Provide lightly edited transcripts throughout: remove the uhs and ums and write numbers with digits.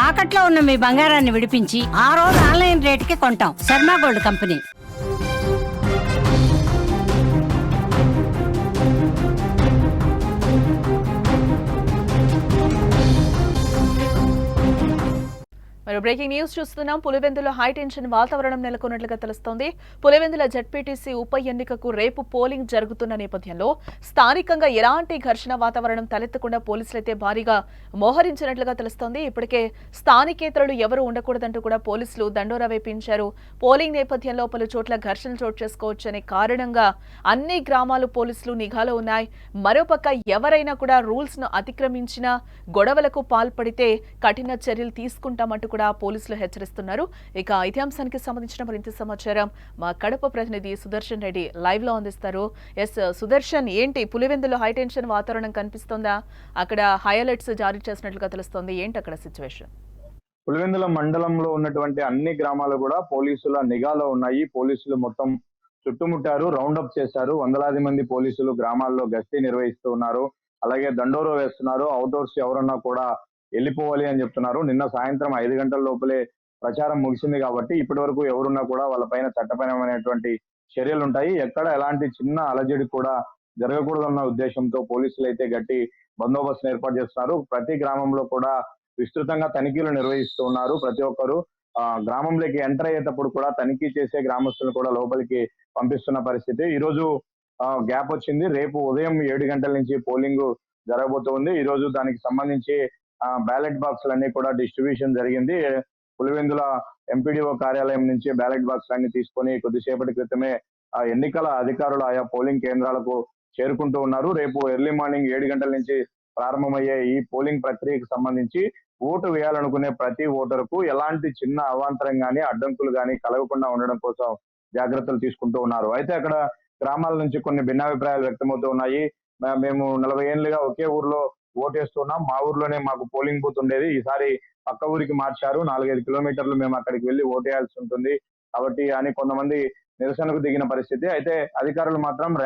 తాకట్లో ఉన్న మీ బంగారాన్ని విడిపించి ఆ రోజు ఆన్లైన్ రేటుకి కొంటాం. Sharma gold company. మరి బ్రేకింగ్ న్యూస్ చూస్తున్నాం. పులివెందులో హై టెన్షన్ వాతావరణం నెలకొన్నట్లుగా తెలుస్తోంది. పులివెందుల జెడ్పీటీసీ ఉప ఎన్నికకు రేపు పోలింగ్ జరుగుతున్న నేపథ్యంలో స్థానికంగా ఎలాంటి ఘర్షణ వాతావరణం తలెత్తకుండా పోలీసులైతే భారీగా మోహరించినట్లుగా తెలుస్తోంది. ఇప్పటికే స్థానికేతరులు ఎవరు ఉండకూడదంటూ కూడా పోలీసులు దండోరా వేపించారు. పోలింగ్ నేపథ్యంలో పలు చోట్ల ఘర్షణలు చోటు చేసుకోవచ్చనే కారణంగా అన్ని గ్రామాలు పోలీసులు నిఘాలో ఉన్నాయి. మరోపక్క ఎవరైనా కూడా రూల్స్ ను అతిక్రమించినా గొడవలకు పాల్పడితే కఠిన చర్యలు తీసుకుంటామంటూ కూడా పోలీసులు హెచ్చరిస్తున్నారు. ఇక ఇదే అంశానికి సంబంధించిన మరింత సమాచారం మా కడప ప్రతినిధి సుదర్శన్ రెడ్డి లైవ్ లో అందిస్తారు. సుదర్శన్, ఏంటి పులివెందులో హై టెన్షన్ వాతావరణం కనిపిస్తోందా? అక్కడ హై అలర్ట్స్ జారీ చేసినట్లుగా తెలుస్తోంది. ఏంటి అక్కడ సిచ్యువేషన్? పులివెందుల మండలంలో ఉన్నటువంటి అన్ని గ్రామాలు కూడా పోలీసుల నిఘాలో ఉన్నాయి. పోలీసులు మొత్తం చుట్టుముట్టారు, రౌండప్ చేశారు. వందలాది మంది పోలీసులు గ్రామాల్లో గస్తీ నిర్వహిస్తూ ఉన్నారు. అలాగే దండోరా వేస్తున్నారు. అవుట్డోర్స్ ఎవరన్నా కూడా వెళ్ళిపోవాలి అని చెప్తున్నారు. నిన్న సాయంత్రం 5 గంటల లోపలే ప్రచారం ముగిసింది కాబట్టి ఇప్పటి వరకు ఎవరున్నా కూడా వాళ్ళపైన చట్టపరమైనటువంటి చర్యలు ఉంటాయి. ఎక్కడ ఎలాంటి చిన్న అలజడి కూడా జరగకూడదన్న ఉద్దేశంతో పోలీసులు అయితే గట్టి బందోబస్తును ఏర్పాటు చేస్తున్నారు. ప్రతి గ్రామంలో కూడా విస్తృతంగా తనిఖీలు నిర్వహిస్తూ ఉన్నారు. ప్రతి ఒక్కరు గ్రామంలోకి ఎంటర్ అయ్యేటప్పుడు కూడా తనిఖీ చేసే గ్రామస్తులను కూడా లోపలికి పంపిస్తున్న పరిస్థితి. ఈ రోజు గ్యాప్ వచ్చింది. రేపు ఉదయం 7 గంటల నుంచి పోలింగ్ జరగబోతోంది. ఈ రోజు దానికి సంబంధించి బ్యాలెట్ బాక్సులన్నీ కూడా డిస్ట్రిబ్యూషన్ జరిగింది. పులివెందుల ఎంపీడీఓ కార్యాలయం నుంచి బ్యాలెట్ బాక్స్ అన్ని తీసుకొని కొద్దిసేపటి క్రితమే ఎన్నికల అధికారులు ఆయా పోలింగ్ కేంద్రాలకు చేరుకుంటూ ఉన్నారు. రేపు ఎర్లీ మార్నింగ్ 7 గంటల నుంచి ప్రారంభమయ్యే ఈ పోలింగ్ ప్రక్రియకు సంబంధించి ఓటు వేయాలనుకునే ప్రతి ఓటరుకు ఎలాంటి చిన్న అవాంతరం గానీ అడ్డంకులు గానీ కలగకుండా ఉండడం కోసం జాగ్రత్తలు తీసుకుంటూ ఉన్నారు. అయితే అక్కడ గ్రామాల నుంచి కొన్ని భిన్నాభిప్రాయాలు వ్యక్తమవుతూ ఉన్నాయి. మేము 40 ఏళ్లుగా ఒకే ఊర్లో ఓటేస్తున్నాం, మా ఊర్లోనే మాకు పోలింగ్ బూత్ ఉండేది, ఈసారి పక్క ఊరికి మార్చారు, 4-5 కిలోమీటర్లు మేము అక్కడికి వెళ్ళి ఓటేయాల్సి ఉంటుంది కాబట్టి అని కొంతమంది నిరసనకు దిగిన పరిస్థితి. అయితే అధికారులు మాత్రం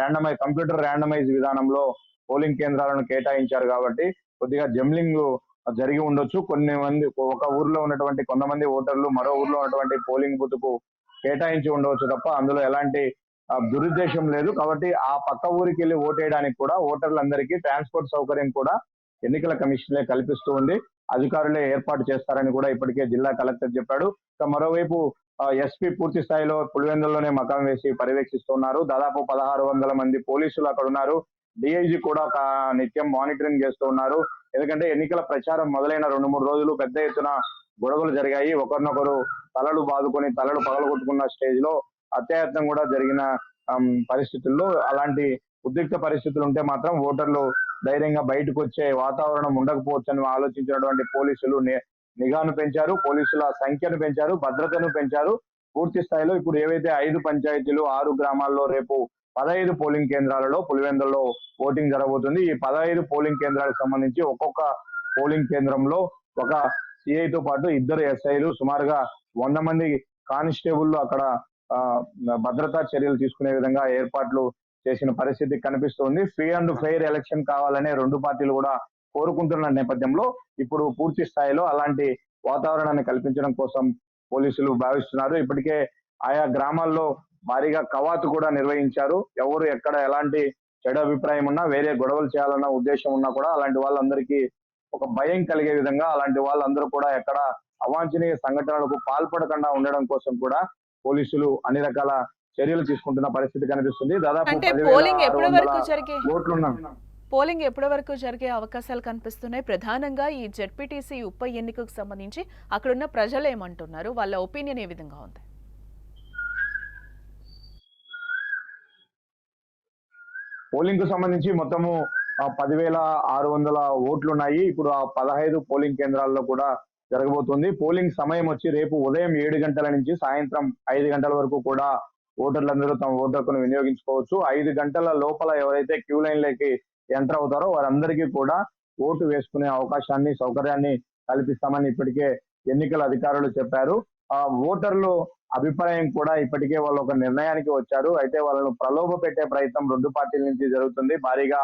కంప్యూటర్ ర్యాండమైజ్ విధానంలో పోలింగ్ కేంద్రాలను కేటాయించారు కాబట్టి కొద్దిగా జంబ్లింగ్ జరిగి ఉండొచ్చు. ఒక ఊర్లో ఉన్నటువంటి కొంతమంది ఓటర్లు మరో ఊర్లో ఉన్నటువంటి పోలింగ్ బూత్ కు కేటాయించి ఉండవచ్చు తప్ప అందులో ఎలాంటి దురుద్దేశం లేదు. కాబట్టి ఆ పక్క ఊరికి వెళ్ళి ఓటేయడానికి కూడా ఓటర్లందరికీ ట్రాన్స్పోర్ట్ సౌకర్యం కూడా ఎన్నికల కమిషనే కల్పిస్తూ ఉంది. అధికారులే ఏర్పాటు చేస్తారని కూడా ఇప్పటికే జిల్లా కలెక్టర్ చెప్పాడు. మరోవైపు ఎస్పీ పూర్తి స్థాయిలో పులివెందుల్లోనే మకాం వేసి పర్యవేక్షిస్తున్నారు. దాదాపు 1600 మంది పోలీసులు అక్కడ ఉన్నారు. డిఐజీ కూడా నిత్యం మానిటరింగ్ చేస్తూ ఉన్నారు. ఎందుకంటే ఎన్నికల ప్రచారం మొదలైన 2-3 రోజులు పెద్ద ఎత్తున గొడవలు జరిగాయి. ఒకరినొకరు తలలు బాదుకొని తలలు పగలగొట్టుకున్న స్టేజ్ లో అత్యాయత్నం కూడా జరిగిన పరిస్థితుల్లో అలాంటి ఉద్రిక్త పరిస్థితులు ఉంటే మాత్రం ఓటర్లు ధైర్యంగా బయటకు వచ్చే వాతావరణం ఉండకపోవచ్చని ఆలోచించినటువంటి పోలీసులు నిఘాను పెంచారు, పోలీసుల సంఖ్యను పెంచారు, భద్రతను పెంచారు. పూర్తి స్థాయిలో ఇప్పుడు ఏవైతే 5 పంచాయతీలు 6 గ్రామాల్లో రేపు 15 పోలింగ్ కేంద్రాలలో పులివెందుల్లో ఓటింగ్ జరగబోతుంది. ఈ 15 పోలింగ్ కేంద్రాలకు సంబంధించి ఒక్కొక్క పోలింగ్ కేంద్రంలో ఒక సిఐతో పాటు 2 ఎస్ఐలు, సుమారుగా 100 మంది కానిస్టేబుల్ అక్కడ భద్రతా చర్యలు తీసుకునే విధంగా ఏర్పాట్లు చేసిన పరిస్థితి కనిపిస్తోంది. ఫ్రీ అండ్ ఫెయిర్ ఎలక్షన్ కావాలనే 2 పార్టీలు కూడా కోరుకుంటున్న నేపథ్యంలో ఇప్పుడు పూర్తి స్థాయిలో అలాంటి వాతావరణాన్ని కల్పించడం కోసం పోలీసులు భావిస్తున్నారు. ఇప్పటికే ఆయా గ్రామాల్లో భారీగా కవాతు కూడా నిర్వహించారు. ఎవరు ఎక్కడ ఎలాంటి చెడు అభిప్రాయం ఉన్నా, వేరే గొడవలు చేయాలన్న ఉద్దేశం ఉన్నా కూడా అలాంటి వాళ్ళందరికీ ఒక భయం కలిగే విధంగా అలాంటి వాళ్ళందరూ కూడా ఎక్కడ అవాంఛనీయ సంఘటనలకు పాల్పడకుండా ఉండడం కోసం కూడా పోలీసులు అన్ని రకాల చర్యలు తీసుకుంటున్న పరిస్థితి కనిపిస్తుంది. దాదాపు పోలింగ్ ఎప్పటి వరకు జరిగే అవకాశాలు కనిపిస్తున్నాయి? ప్రధానంగా ఈ జెడ్పీటీసీ ఉప ఎన్నికకు సంబంధించి అక్కడున్న ప్రజలు ఏమంటున్నారు? వాళ్ళ ఒపీనియన్ ఏ విధంగా ఉంది? పోలింగ్ కు సంబంధించి మొత్తము 10,600 ఓట్లు ఉన్నాయి. ఇప్పుడు ఆ 15 పోలింగ్ కేంద్రాల్లో కూడా జరగబోతుంది. పోలింగ్ సమయం వచ్చి రేపు ఉదయం 7 గంటల నుంచి సాయంత్రం 5 గంటల వరకు కూడా ఓటర్లందరూ తమ ఓటు హక్కును వినియోగించుకోవచ్చు. 5 గంటల లోపల ఎవరైతే క్యూ లైన్లోకి ఎంటర్ అవుతారో వారందరికీ కూడా ఓటు వేసుకునే అవకాశాన్ని, సౌకర్యాన్ని కల్పిస్తామని ఇప్పటికే ఎన్నికల అధికారులు చెప్పారు. ఓటర్లు అభిప్రాయం కూడా ఇప్పటికే వాళ్ళు ఒక నిర్ణయానికి వచ్చారు. అయితే వాళ్ళను ప్రలోభ పెట్టే ప్రయత్నం 2 పార్టీల నుంచి జరుగుతుంది. భారీగా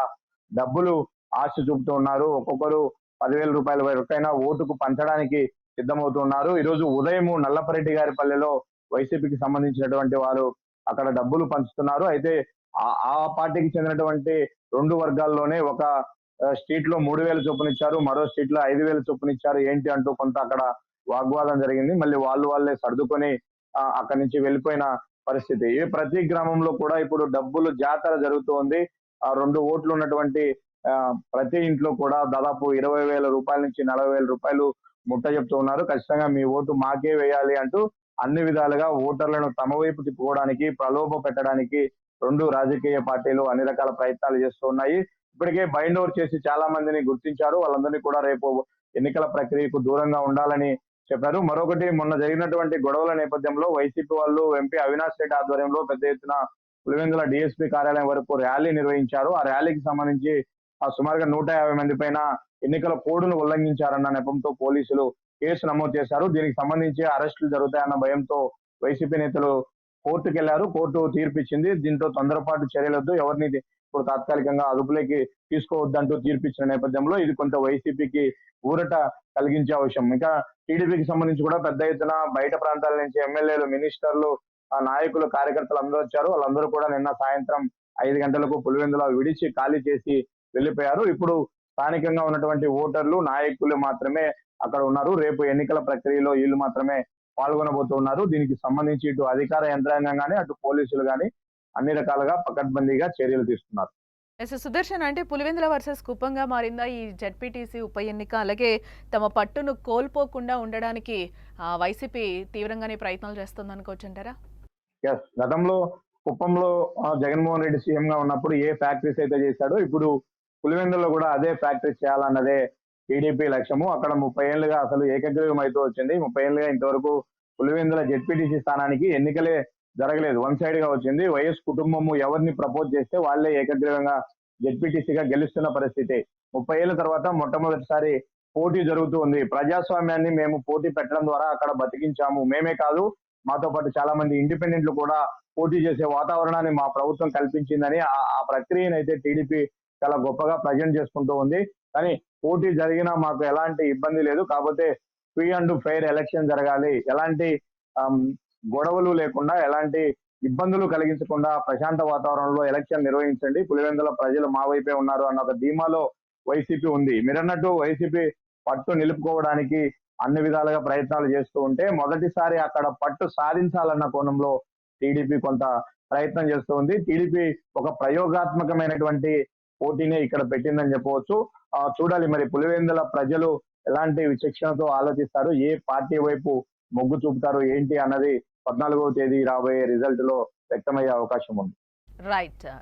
డబ్బులు ఆశ చూపుతూ ఉన్నారు. ఒక్కొక్కరు 10,000 రూపాయల వరకైనా ఓటుకు పంచడానికి సిద్ధమవుతున్నారు. ఈ రోజు ఉదయం నల్లపరెడ్డి గారి పల్లెలో వైసీపీకి సంబంధించినటువంటి వారు అక్కడ డబ్బులు పంచుతున్నారు. అయితే ఆ పార్టీకి చెందినటువంటి 2 వర్గాల్లోనే ఒక స్ట్రీట్ లో 3,000 చొప్పున ఇచ్చారు, మరో స్ట్రీట్ లో 5,000 చొప్పున ఇచ్చారు ఏంటి అంటూ కొంత అక్కడ వాగ్వాదం జరిగింది. మళ్ళీ వాళ్ళే సర్దుకొని అక్కడి నుంచి వెళ్ళిపోయిన పరిస్థితి. ప్రతి గ్రామంలో కూడా ఇప్పుడు డబ్బులు జాతర జరుగుతోంది. 2 ఓట్లు ఉన్నటువంటి ప్రతి ఇంట్లో కూడా దాదాపు 20,000 రూపాయల నుంచి 40,000 రూపాయలు ముట్ట చెప్తూ ఉన్నారు. ఖచ్చితంగా మీ ఓటు మాకే వేయాలి అంటూ అన్ని విధాలుగా ఓటర్లను తమ వైపు తిప్పుకోవడానికి, ప్రలోభ పెట్టడానికి 2 రాజకీయ పార్టీలు అన్ని రకాల ప్రయత్నాలు చేస్తూ ఉన్నాయి. ఇప్పటికే బైండ్ ఓవర్ చేసి చాలా మందిని గుర్తించారు. వాళ్ళందరినీ కూడా రేపు ఎన్నికల ప్రక్రియకు దూరంగా ఉండాలని చెప్పారు. మరొకటి, మొన్న జరిగినటువంటి గొడవల నేపథ్యంలో వైసీపీ వాళ్ళు ఎంపీ అవినాష్ రెడ్డి ఆధ్వర్యంలో పెద్ద ఎత్తున పులివెందుల డిఎస్పీ కార్యాలయం వరకు ర్యాలీ నిర్వహించారు. ఆ ర్యాలీకి సంబంధించి సుమారుగా 150 మంది పైన ఎన్నికల కోడ్ను ఉల్లంఘించారన్న నెపంతో పోలీసులు కేసు నమోదు చేశారు. దీనికి సంబంధించి అరెస్టులు జరుగుతాయన్న భయంతో వైసీపీ నేతలు కోర్టుకు వెళ్లారు. కోర్టు తీర్పిచ్చింది. దీంతో తొందరపాటు చర్యలొద్దు, ఎవరిని ఇప్పుడు తాత్కాలికంగా అదుపులోకి తీసుకోవద్దంటూ తీర్పిచ్చిన నేపథ్యంలో ఇది కొంత వైసీపీకి ఊరట కలిగించే అవసరం. ఇంకా టీడీపీకి సంబంధించి కూడా పెద్ద ఎత్తున బయట ప్రాంతాల నుంచి ఎమ్మెల్యేలు, మినిస్టర్లు, నాయకులు, కార్యకర్తలు అందరూ వచ్చారు. వాళ్ళందరూ కూడా నిన్న సాయంత్రం 5 గంటలకు పులివెందుల విడిచి ఖాళీ చేసి వెళ్లిపోయారు. ఇప్పుడు స్థానికంగా ఉన్నటువంటి ఓటర్లు, నాయకులు మాత్రమే అక్కడ ఉన్నారు. రేపు ఎన్నికల ప్రక్రియలో వీళ్ళు మాత్రమే పాల్గొనబోతున్నారు. దీనికి సంబంధించి ఇటు అధికార యంత్రాంగం గానీ, అటు పోలీసులు గానీ అన్ని రకాలుగా పకడ్బందీగా చర్యలు తీసుకున్నారు. సుదర్శన్, అంటే పులివెందుల వర్సెస్ కుప్పంగా మారిందా ఈ జెడ్పీటీసీ ఉప ఎన్నిక? అలాగే తమ పట్టును కోల్పోకుండా ఉండడానికి వైసీపీ తీవ్రంగానే ప్రయత్నాలు చేస్తుంది అనుకోవచ్చు అంటారా? గతంలో కుప్పంలో జగన్మోహన్ రెడ్డి సీఎం గా ఉన్నప్పుడు ఏ ఫ్యాక్టరీస్ అయితే చేశాడో ఇప్పుడు పులివెందులో కూడా అదే ఫ్యాక్టరీ చేయాలన్నదే టీడీపీ లక్ష్యము. అక్కడ 30 ఏళ్లుగా అసలు ఏకగ్రీవం అయితే వచ్చింది. 30 ఏళ్లుగా ఇంతవరకు పులివెందుల జెడ్పీటీసీ స్థానానికి ఎన్నికలే జరగలేదు. 1 సైడ్ గా వచ్చింది. వైఎస్ కుటుంబము ఎవరిని ప్రపోజ్ చేస్తే వాళ్ళే ఏకగ్రీవంగా జెడ్పీటీసీగా గెలుస్తున్న పరిస్థితి. 30 ఏళ్ల తర్వాత మొట్టమొదటిసారి పోటీ జరుగుతూ ఉంది. ప్రజాస్వామ్యాన్ని మేము పోటీ పెట్టడం ద్వారా అక్కడ బతికించాము. మేమే కాదు, మాతో పాటు చాలా మంది ఇండిపెండెంట్లు కూడా పోటీ చేసే వాతావరణాన్ని మా ప్రభుత్వం కల్పించిందని ఆ ప్రక్రియను అయితే టీడీపీ చాలా గొప్పగా ప్రజెంట్ చేసుకుంటూ ఉంది. కానీ పోటీ జరిగినా మాకు ఎలాంటి ఇబ్బంది లేదు. కాకపోతే ఫ్రీ అండ్ ఫెయిర్ ఎలక్షన్ జరగాలి, ఎలాంటి గొడవలు లేకుండా, ఎలాంటి ఇబ్బందులు కలిగించకుండా ప్రశాంత వాతావరణంలో ఎలక్షన్ నిర్వహించండి, పులివెందుల ప్రజలు మా వైపే ఉన్నారు అన్న ఒక ధీమాలో వైసీపీ ఉంది. మీరన్నట్టు వైసీపీ పట్టు నిలుపుకోవడానికి అన్ని విధాలుగా ప్రయత్నాలు చేస్తూ ఉంటే, మొదటిసారి అక్కడ పట్టు సాధించాలన్న కోణంలో టీడీపీ కొంత ప్రయత్నం చేస్తూ ఉంది. టీడీపీ ఒక ప్రయోగాత్మకమైనటువంటి పోటీనే ఇక్కడ పెట్టిందని చెప్పవచ్చు. చూడాలి మరి పులివెందుల ప్రజలు ఎలాంటి విచక్షణతో ఆలోచిస్తారు, ఏ పార్టీ వైపు మొగ్గు చూపుతారు ఏంటి అన్నది 14వ తేదీ రాబోయే రిజల్ట్ లో వ్యక్తమయ్యే అవకాశం ఉంది.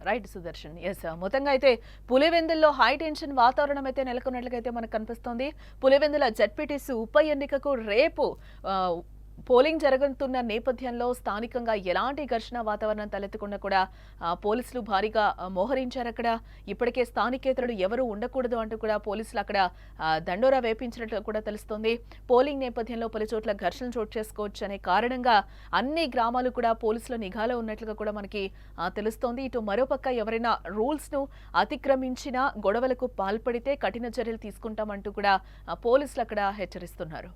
రైట్ సుదర్శన్. మొత్తంగా అయితే పులివెందుల్లో హై టెన్షన్ వాతావరణం అయితే నెలకొన్నట్లుగా మనకు కనిపిస్తోంది. పులివెందుల జెడ్పీటీసీ ఉప ఎన్నికకు రేపు పోలింగ్ జరుగుతున్న నేపథ్యంలో స్థానికంగా ఎలాంటి ఘర్షణ వాతావరణం తలెత్తకుండా కూడా పోలీసులు భారీగా మోహరించారు. అక్కడ ఇప్పటికే స్థానికేతరులు ఎవరు ఉండకూడదు అంటూ కూడా పోలీసులు అక్కడ దండోరా వేపించినట్లు కూడా తెలుస్తోంది. పోలింగ్ నేపథ్యంలో పలు చోట్ల ఘర్షణలు చోటు చేసుకోవచ్చు అనే కారణంగా అన్ని గ్రామాలు కూడా పోలీసుల నిఘాలో ఉన్నట్లుగా కూడా మనకి తెలుస్తోంది. ఇటు మరోపక్క ఎవరైనా రూల్స్ ను అతిక్రమించినా, గొడవలకు పాల్పడితే కఠిన చర్యలు తీసుకుంటామంటూ కూడా పోలీసులు అక్కడ హెచ్చరిస్తున్నారు.